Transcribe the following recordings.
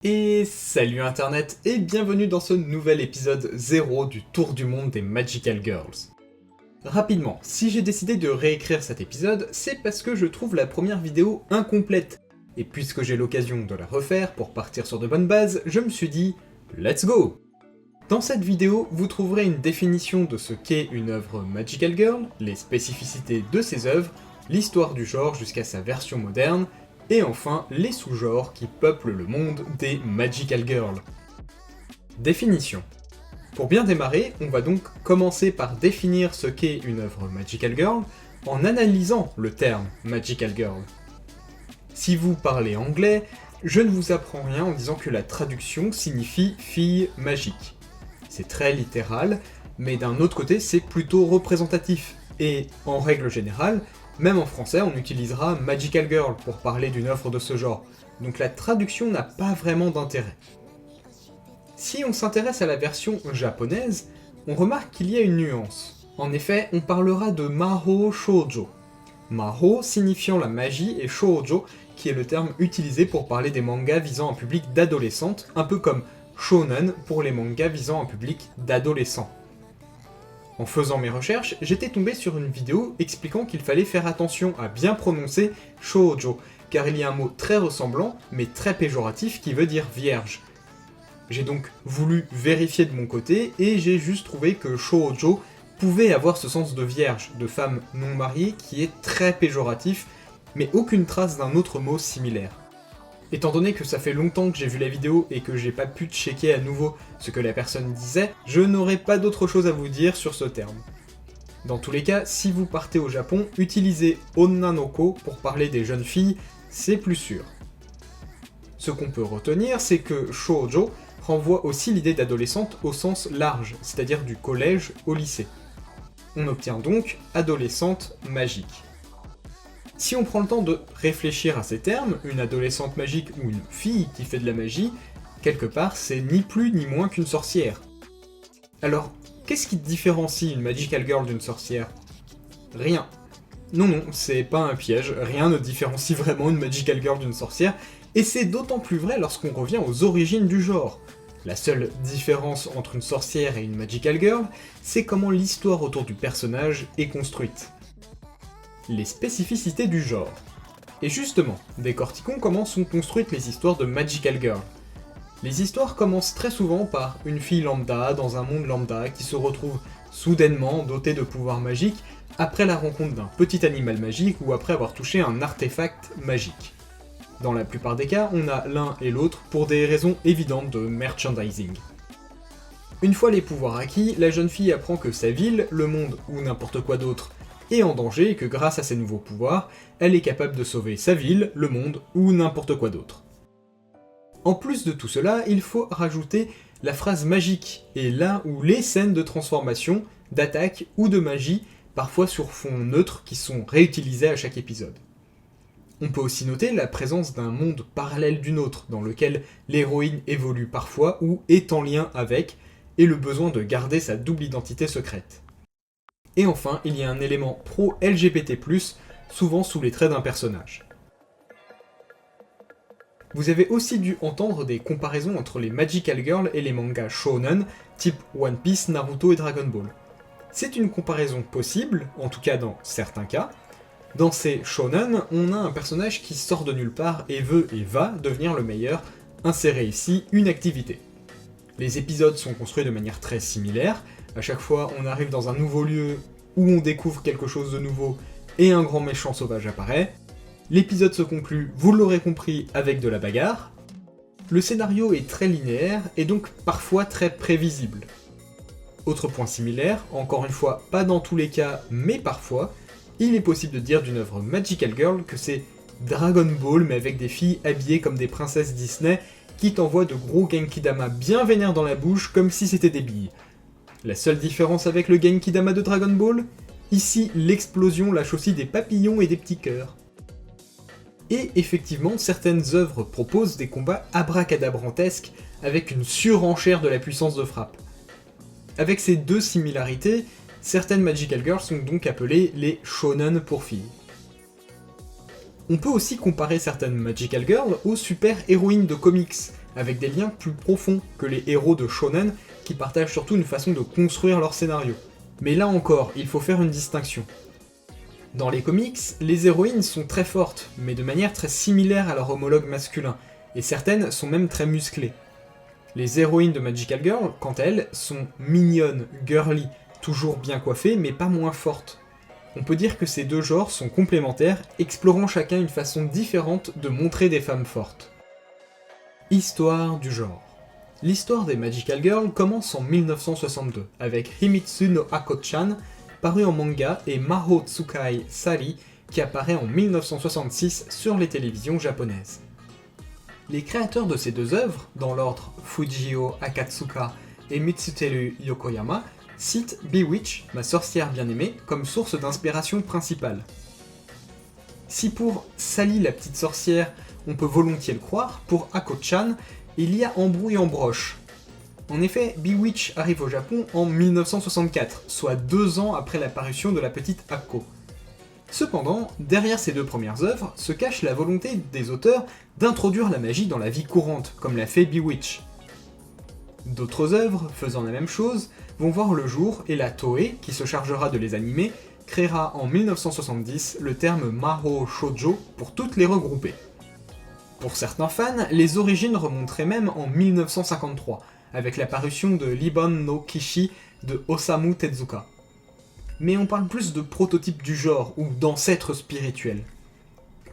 Et salut internet et bienvenue dans ce nouvel épisode 0 du tour du monde des Magical Girls. Rapidement, si j'ai décidé de réécrire cet épisode, c'est parce que je trouve la première vidéo incomplète. Et puisque j'ai l'occasion de la refaire pour partir sur de bonnes bases, je me suis dit let's go! Dans cette vidéo, vous trouverez une définition de ce qu'est une œuvre Magical Girl, les spécificités de ces œuvres, l'histoire du genre jusqu'à sa version moderne, et enfin les sous-genres qui peuplent le monde des Magical Girls. Définition. Pour bien démarrer, on va donc commencer par définir ce qu'est une œuvre Magical Girl en analysant le terme Magical Girl. Si vous parlez anglais, je ne vous apprends rien en disant que la traduction signifie fille magique. C'est très littéral, mais d'un autre côté c'est plutôt représentatif, et en règle générale, même en français, on utilisera Magical Girl pour parler d'une œuvre de ce genre, donc la traduction n'a pas vraiment d'intérêt. Si on s'intéresse à la version japonaise, on remarque qu'il y a une nuance. En effet, on parlera de Mahou Shoujo. Mahou signifiant la magie et Shoujo qui est le terme utilisé pour parler des mangas visant un public d'adolescentes, un peu comme Shonen pour les mangas visant un public d'adolescents. En faisant mes recherches, j'étais tombé sur une vidéo expliquant qu'il fallait faire attention à bien prononcer shoujo, car il y a un mot très ressemblant, mais très péjoratif qui veut dire vierge. J'ai donc voulu vérifier de mon côté, et j'ai juste trouvé que shoujo pouvait avoir ce sens de vierge, de femme non mariée, qui est très péjoratif, mais aucune trace d'un autre mot similaire. Étant donné que ça fait longtemps que j'ai vu la vidéo et que j'ai pas pu checker à nouveau ce que la personne disait, je n'aurai pas d'autre chose à vous dire sur ce terme. Dans tous les cas, si vous partez au Japon, utilisez onnanoko pour parler des jeunes filles, c'est plus sûr. Ce qu'on peut retenir, c'est que shoujo renvoie aussi l'idée d'adolescente au sens large, c'est-à-dire du collège au lycée. On obtient donc adolescente magique. Si on prend le temps de réfléchir à ces termes, une adolescente magique ou une fille qui fait de la magie, quelque part c'est ni plus ni moins qu'une sorcière. Alors, qu'est-ce qui différencie une Magical Girl d'une sorcière? Rien. Non, c'est pas un piège, rien ne différencie vraiment une Magical Girl d'une sorcière, et c'est d'autant plus vrai lorsqu'on revient aux origines du genre. La seule différence entre une sorcière et une Magical Girl, c'est comment l'histoire autour du personnage est construite. Les spécificités du genre. Et justement, décortiquons comment sont construites les histoires de Magical Girl. Les histoires commencent très souvent par une fille lambda dans un monde lambda qui se retrouve soudainement dotée de pouvoirs magiques après la rencontre d'un petit animal magique ou après avoir touché un artefact magique. Dans la plupart des cas, on a l'un et l'autre pour des raisons évidentes de merchandising. Une fois les pouvoirs acquis, la jeune fille apprend que sa ville, le monde ou n'importe quoi d'autre est en danger et que grâce à ses nouveaux pouvoirs, elle est capable de sauver sa ville, le monde ou n'importe quoi d'autre. En plus de tout cela, il faut rajouter la phrase magique, et là où les scènes de transformation, d'attaque ou de magie, parfois sur fond neutre, qui sont réutilisées à chaque épisode. On peut aussi noter la présence d'un monde parallèle du nôtre, dans lequel l'héroïne évolue parfois ou est en lien avec, et le besoin de garder sa double identité secrète. Et enfin, il y a un élément pro-LGBT+, souvent sous les traits d'un personnage. Vous avez aussi dû entendre des comparaisons entre les Magical Girls et les mangas shonen, type One Piece, Naruto et Dragon Ball. C'est une comparaison possible, en tout cas dans certains cas. Dans ces shonen, on a un personnage qui sort de nulle part et veut et va devenir le meilleur, insérer ici une activité. Les épisodes sont construits de manière très similaire. À chaque fois, on arrive dans un nouveau lieu où on découvre quelque chose de nouveau et un grand méchant sauvage apparaît. L'épisode se conclut, vous l'aurez compris, avec de la bagarre. Le scénario est très linéaire et donc parfois très prévisible. Autre point similaire, encore une fois, pas dans tous les cas, mais parfois, il est possible de dire d'une œuvre Magical Girl que c'est Dragon Ball mais avec des filles habillées comme des princesses Disney qui t'envoient de gros Genkidama bien vénères dans la bouche comme si c'était des billes. La seule différence avec le Genkidama de Dragon Ball? Ici, l'explosion lâche aussi des papillons et des petits cœurs. Et effectivement, certaines œuvres proposent des combats abracadabrantesques avec une surenchère de la puissance de frappe. Avec ces deux similarités, certaines Magical Girls sont donc appelées les shonen pour filles. On peut aussi comparer certaines Magical Girls aux super-héroïnes de comics, avec des liens plus profonds que les héros de shonen qui partagent surtout une façon de construire leur scénario. Mais là encore, il faut faire une distinction. Dans les comics, les héroïnes sont très fortes, mais de manière très similaire à leur homologue masculin, et certaines sont même très musclées. Les héroïnes de Magical Girl, quant à elles, sont mignonnes, girly, toujours bien coiffées, mais pas moins fortes. On peut dire que ces deux genres sont complémentaires, explorant chacun une façon différente de montrer des femmes fortes. Histoire du genre. L'histoire des Magical Girls commence en 1962, avec Himitsu no Ako-chan, paru en manga, et Maho Tsukai Sari, qui apparaît en 1966 sur les télévisions japonaises. Les créateurs de ces deux œuvres, dans l'ordre Fujio Akatsuka et Mitsuteru Yokoyama, citent Bewitch, ma sorcière bien-aimée, comme source d'inspiration principale. Si pour Sally la petite sorcière, on peut volontiers le croire, pour Ako-chan, il y a embrouille en broche. En effet, Bewitch arrive au Japon en 1964, soit 2 ans après l'apparition de la petite Ako. Cependant, derrière ces deux premières œuvres se cache la volonté des auteurs d'introduire la magie dans la vie courante, comme l'a fait Bewitch. D'autres œuvres, faisant la même chose, vont voir le jour et la Toei, qui se chargera de les animer, créera en 1970 le terme Mahou Shoujo pour toutes les regrouper. Pour certains fans, les origines remonteraient même en 1953, avec la parution de Ribbon no Kishi de Osamu Tezuka. Mais on parle plus de prototype du genre, ou d'ancêtre spirituel.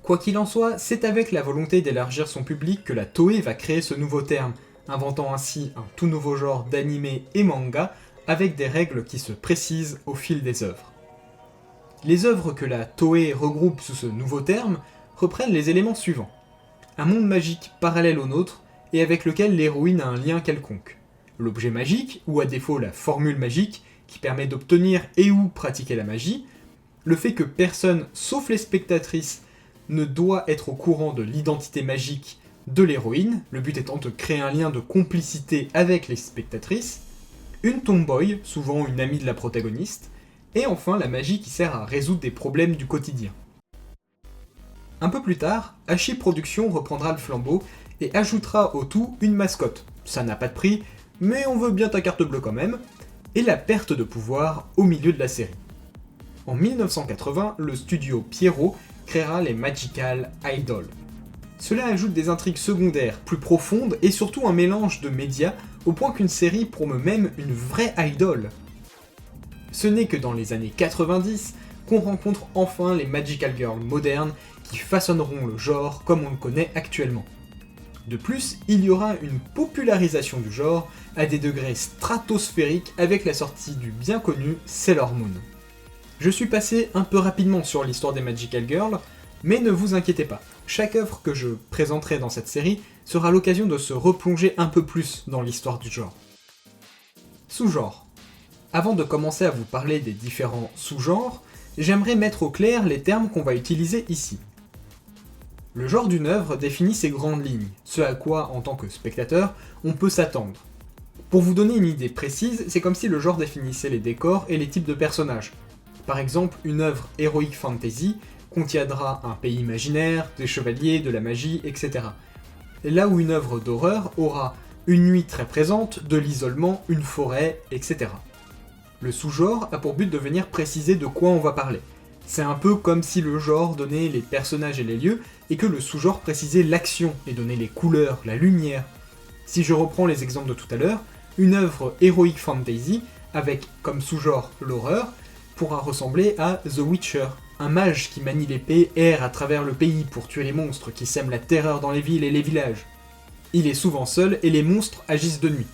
Quoi qu'il en soit, c'est avec la volonté d'élargir son public que la Toei va créer ce nouveau terme, inventant ainsi un tout nouveau genre d'anime et manga, avec des règles qui se précisent au fil des œuvres. Les œuvres que la Toei regroupe sous ce nouveau terme reprennent les éléments suivants. Un monde magique parallèle au nôtre, et avec lequel l'héroïne a un lien quelconque. L'objet magique, ou à défaut la formule magique, qui permet d'obtenir et ou pratiquer la magie, le fait que personne, sauf les spectatrices, ne doit être au courant de l'identité magique de l'héroïne, le but étant de créer un lien de complicité avec les spectatrices, une tomboy, souvent une amie de la protagoniste, et enfin la magie qui sert à résoudre des problèmes du quotidien. Un peu plus tard, Hachi Productions reprendra le flambeau et ajoutera au tout une mascotte. Ça n'a pas de prix, mais on veut bien ta carte bleue quand même, et la perte de pouvoir au milieu de la série. En 1980, le studio Pierrot créera les Magical Idol. Cela ajoute des intrigues secondaires plus profondes et surtout un mélange de médias au point qu'une série promeut même une vraie idole. Ce n'est que dans les années 90 qu'on rencontre enfin les Magical Girls modernes qui façonneront le genre comme on le connaît actuellement. De plus, il y aura une popularisation du genre à des degrés stratosphériques avec la sortie du bien connu Sailor Moon. Je suis passé un peu rapidement sur l'histoire des Magical Girls, mais ne vous inquiétez pas, chaque œuvre que je présenterai dans cette série sera l'occasion de se replonger un peu plus dans l'histoire du genre. Sous-genre. Avant de commencer à vous parler des différents sous-genres, j'aimerais mettre au clair les termes qu'on va utiliser ici. Le genre d'une œuvre définit ses grandes lignes, ce à quoi, en tant que spectateur, on peut s'attendre. Pour vous donner une idée précise, c'est comme si le genre définissait les décors et les types de personnages. Par exemple, une œuvre heroic fantasy contiendra un pays imaginaire, des chevaliers, de la magie, etc. Là où une œuvre d'horreur aura une nuit très présente, de l'isolement, une forêt, etc. Le sous-genre a pour but de venir préciser de quoi on va parler. C'est un peu comme si le genre donnait les personnages et les lieux, et que le sous-genre précisait l'action et donnait les couleurs, la lumière. Si je reprends les exemples de tout à l'heure, une œuvre heroic fantasy, avec comme sous-genre l'horreur, pourra ressembler à The Witcher, un mage qui manie l'épée erre à travers le pays pour tuer les monstres qui sèment la terreur dans les villes et les villages. Il est souvent seul et les monstres agissent de nuit.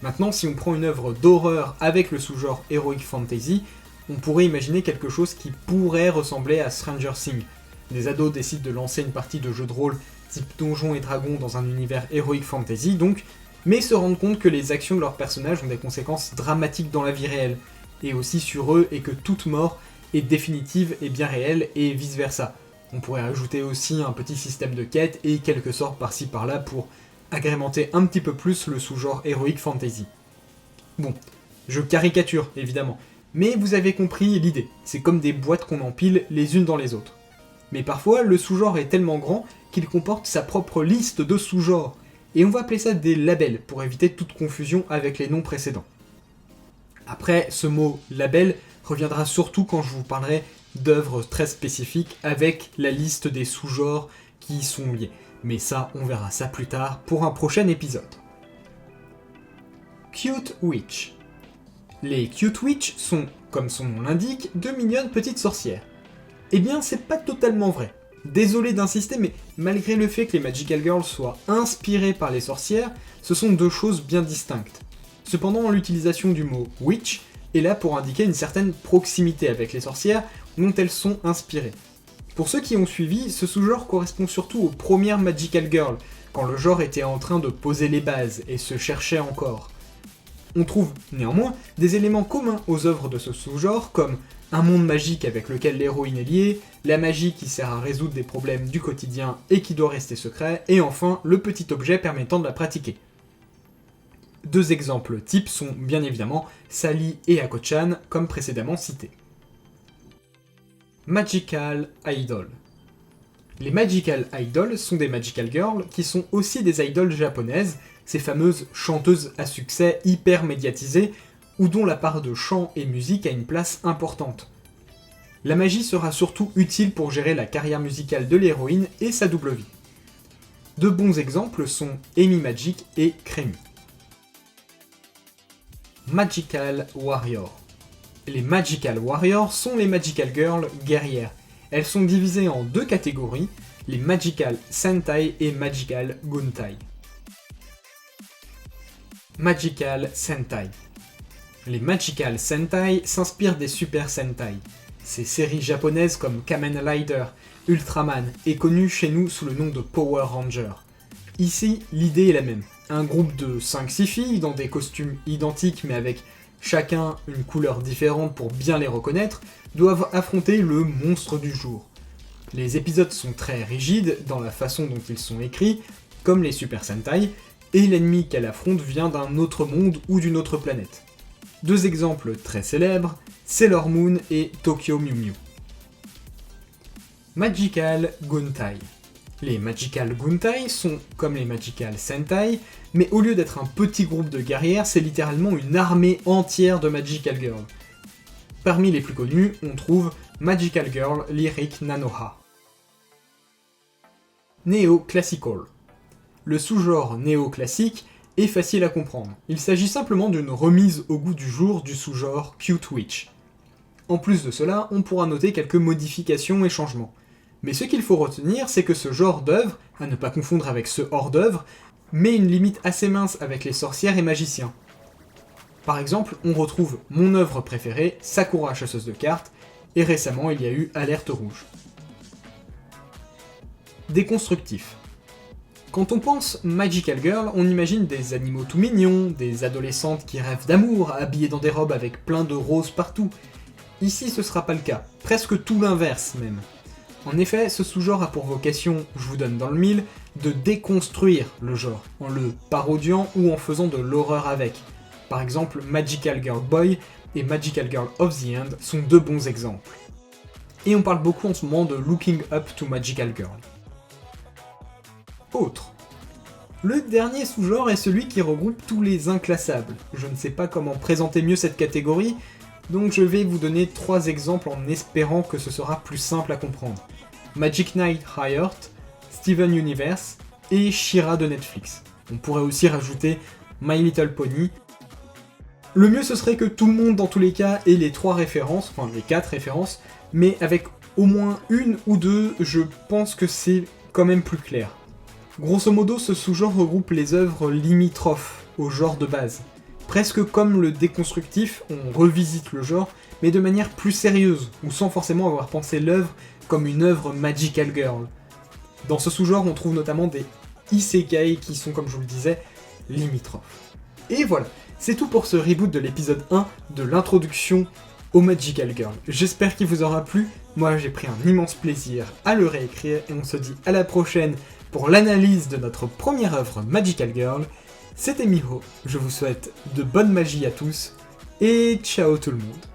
Maintenant, si on prend une œuvre d'horreur avec le sous-genre heroic fantasy, on pourrait imaginer quelque chose qui pourrait ressembler à Stranger Things. Des ados décident de lancer une partie de jeu de rôle type Donjons et Dragons dans un univers heroic fantasy donc, mais se rendent compte que les actions de leurs personnages ont des conséquences dramatiques dans la vie réelle, et aussi sur eux, et que toute mort est définitive et bien réelle, et vice versa. On pourrait ajouter aussi un petit système de quête et quelques sorts par-ci par-là pour agrémenter un petit peu plus le sous-genre heroic fantasy. Bon, je caricature évidemment, mais vous avez compris l'idée, c'est comme des boîtes qu'on empile les unes dans les autres. Mais parfois, le sous-genre est tellement grand qu'il comporte sa propre liste de sous-genres, et on va appeler ça des labels pour éviter toute confusion avec les noms précédents. Après, ce mot label reviendra surtout quand je vous parlerai d'œuvres très spécifiques avec la liste des sous-genres qui y sont liés. Mais ça, on verra ça plus tard pour un prochain épisode. Cute Witch. Les Cute Witch sont, comme son nom l'indique, de mignonnes petites sorcières. Eh bien, c'est pas totalement vrai. Désolé d'insister, mais malgré le fait que les Magical Girls soient inspirées par les sorcières, ce sont deux choses bien distinctes. Cependant, l'utilisation du mot witch est là pour indiquer une certaine proximité avec les sorcières dont elles sont inspirées. Pour ceux qui ont suivi, ce sous-genre correspond surtout aux premières Magical Girls, quand le genre était en train de poser les bases et se cherchait encore. On trouve néanmoins des éléments communs aux œuvres de ce sous-genre, comme un monde magique avec lequel l'héroïne est liée, la magie qui sert à résoudre des problèmes du quotidien et qui doit rester secret, et enfin le petit objet permettant de la pratiquer. Deux exemples types sont bien évidemment Sally et Ako-chan, comme précédemment cités. Magical Idol. Les Magical Idols sont des Magical Girls qui sont aussi des idols japonaises, ces fameuses chanteuses à succès hyper médiatisées, ou dont la part de chant et musique a une place importante. La magie sera surtout utile pour gérer la carrière musicale de l'héroïne et sa double vie. De bons exemples sont Amy Magic et Creamy. Magical Warrior. Les Magical Warriors sont les Magical Girls guerrières. Elles sont divisées en deux catégories, les Magical Sentai et Magical Guntai. Magical Sentai. Les Magical Sentai s'inspirent des Super Sentai. Ces séries japonaises comme Kamen Rider, Ultraman est connues chez nous sous le nom de Power Ranger. Ici, l'idée est la même. Un groupe de 5-6 filles dans des costumes identiques mais avec chacun une couleur différente pour bien les reconnaître, doivent affronter le monstre du jour. Les épisodes sont très rigides dans la façon dont ils sont écrits, comme les Super Sentai, et l'ennemi qu'elle affronte vient d'un autre monde ou d'une autre planète. Deux exemples très célèbres, Sailor Moon et Tokyo Mew Mew. Magical Guntai. Les Magical Guntai sont comme les Magical Sentai, mais au lieu d'être un petit groupe de guerrières, c'est littéralement une armée entière de Magical Girls. Parmi les plus connus, on trouve Magical Girl Lyric Nanoha. Néo-classical. Le sous-genre néo-classique est facile à comprendre. Il s'agit simplement d'une remise au goût du jour du sous-genre Cute Witch. En plus de cela, on pourra noter quelques modifications et changements. Mais ce qu'il faut retenir, c'est que ce genre d'œuvre, à ne pas confondre avec ce hors-d'œuvre, met une limite assez mince avec les sorcières et magiciens. Par exemple, on retrouve mon œuvre préférée, Sakura chasseuse de cartes, et récemment il y a eu Alerte rouge. Déconstructif. Quand on pense Magical Girl, on imagine des animaux tout mignons, des adolescentes qui rêvent d'amour, habillées dans des robes avec plein de roses partout. Ici ce sera pas le cas, presque tout l'inverse même. En effet, ce sous-genre a pour vocation, je vous donne dans le mille, de déconstruire le genre, en le parodiant ou en faisant de l'horreur avec. Par exemple, Magical Girl Boy et Magical Girl of the End sont deux bons exemples. Et on parle beaucoup en ce moment de Looking Up to Magical Girl. Autre. Le dernier sous-genre est celui qui regroupe tous les inclassables. Je ne sais pas comment présenter mieux cette catégorie, donc je vais vous donner 3 exemples en espérant que ce sera plus simple à comprendre. Magic Knight Heart, Steven Universe et She-Ra de Netflix. On pourrait aussi rajouter My Little Pony. Le mieux ce serait que tout le monde dans tous les cas ait les 3 références, enfin les 4 références, mais avec au moins une ou deux, je pense que c'est quand même plus clair. Grosso modo, ce sous-genre regroupe les œuvres limitrophes au genre de base. Presque comme le déconstructif, on revisite le genre, mais de manière plus sérieuse, ou sans forcément avoir pensé l'œuvre comme une œuvre Magical Girl. Dans ce sous-genre, on trouve notamment des isekai qui sont, comme je vous le disais, limitrophes. Et voilà, c'est tout pour ce reboot de l'épisode 1 de l'introduction au Magical Girl. J'espère qu'il vous aura plu, moi j'ai pris un immense plaisir à le réécrire, et on se dit à la prochaine pour l'analyse de notre première œuvre Magical Girl. C'était Miho, je vous souhaite de bonne magie à tous, et ciao tout le monde.